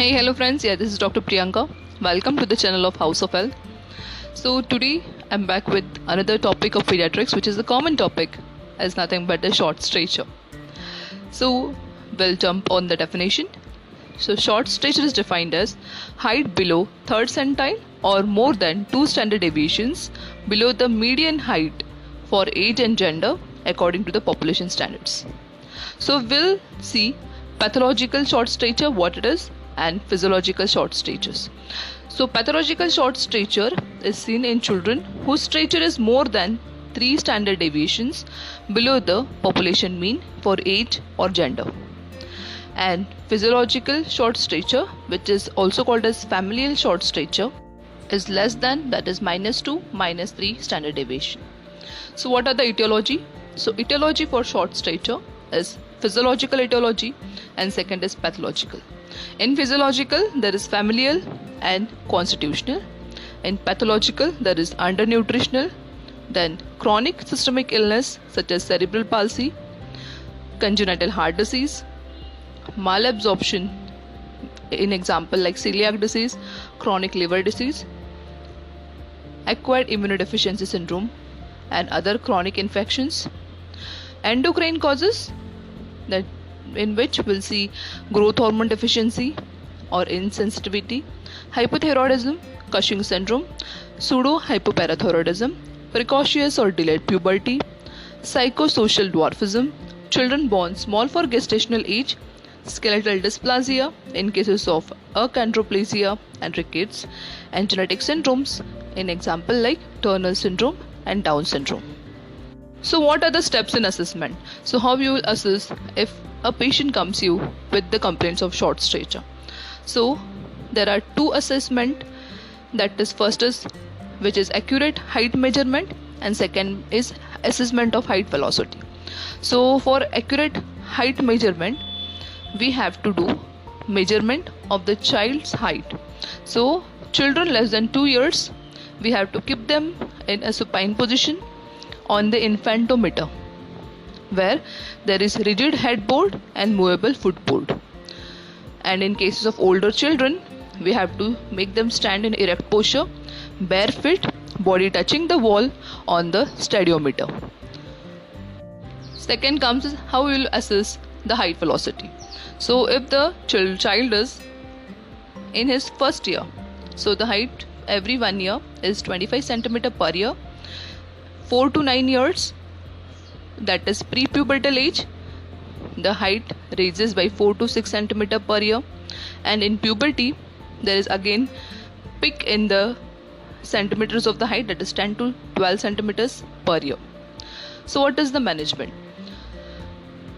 Hey, hello friends. Yeah, this is Dr. Priyanka. Welcome to the channel of House of Health. So today I'm back with another topic of pediatrics, which is the common topic, as nothing but the short stature. So we'll jump on the definition. So short stature is defined as height below third centile or more than 2 standard deviations below the median height for age and gender according to the population standards. So we'll see pathological short stature, what it is, and physiological short statures. So pathological short stature is seen in children whose stature is more than 3 standard deviations below the population mean for age or gender. And physiological short stature, which is also called as familial short stature, is less than, that is -2, -3 standard deviation. So what are the etiology? So etiology for short stature is physiological etiology and second is pathological. In physiological, there is familial and constitutional. In pathological, there is undernutritional, then chronic systemic illness such as cerebral palsy, congenital heart disease, malabsorption, in example like celiac disease, chronic liver disease, acquired immunodeficiency syndrome, and other chronic infections. Endocrine causes, that in which we'll see growth hormone deficiency or insensitivity, hypothyroidism, Cushing syndrome, pseudo hypoparathyroidism, precocious or delayed puberty, psychosocial dwarfism, children born small for gestational age, skeletal dysplasia in cases of achondroplasia and rickets, and genetic syndromes, in example like Turner syndrome and Down syndrome. So what are the steps in assessment? So how you will assess if a patient comes you with the complaints of short stature? So there are 2 assessment, that is first is which is accurate height measurement and second is assessment of height velocity. So for accurate height measurement, we have to do measurement of the child's height. So children less than 2 years, we have to keep them in a supine position on the Infantometer, where there is rigid headboard and movable footboard. And in cases of older children, we have to make them stand in erect posture, bare feet, body touching the wall on the Stadiometer. Second comes is how we will assess the height velocity. So if the child is in his first year, so the height every 1 year is 25 centimeter per year. 4 to 9 years, that is pre-pubertal age, the height raises by 4 to 6 centimeter per year, and in puberty there is again peak in the centimeters of the height, that is 10 to 12 centimeters per year. So what is the management?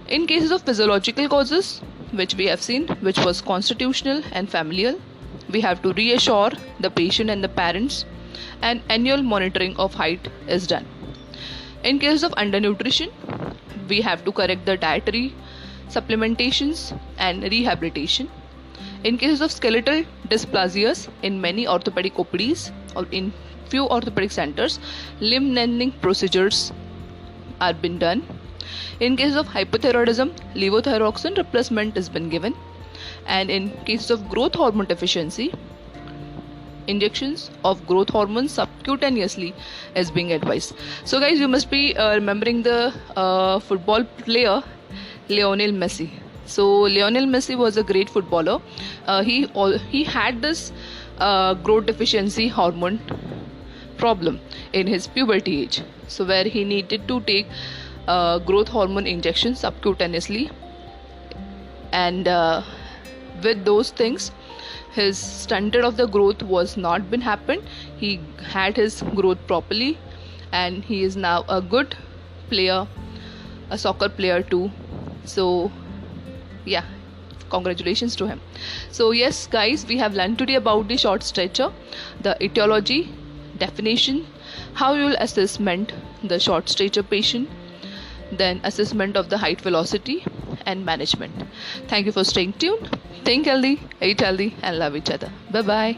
In cases of physiological causes, which we have seen, which was constitutional and familial, we have to reassure the patient and the parents, and annual monitoring of height is done. In case of undernutrition, we have to correct the dietary supplementations and rehabilitation. In cases of skeletal dysplasias, in many orthopedic OPDs or in few orthopedic centers, limb lengthening procedures are been done. In cases of hypothyroidism, levothyroxine replacement has been given. And in cases of growth hormone deficiency, injections of growth hormones subcutaneously is being advised. So guys, you must be remembering the football player Lionel Messi. So Lionel Messi was a great footballer. He had this growth deficiency hormone problem in his puberty age, so where he needed to take growth hormone injections subcutaneously, and with those things his standard of the growth was not been happened. He had his growth properly and he is now a good player, a soccer player too. So yeah, congratulations to him. So yes guys, we have learned today about the short stature, the etiology, definition, how you will assessment the short stature patient, then assessment of the height velocity and management. Thank you for staying tuned. Think healthy, eat healthy and love each other. Bye bye.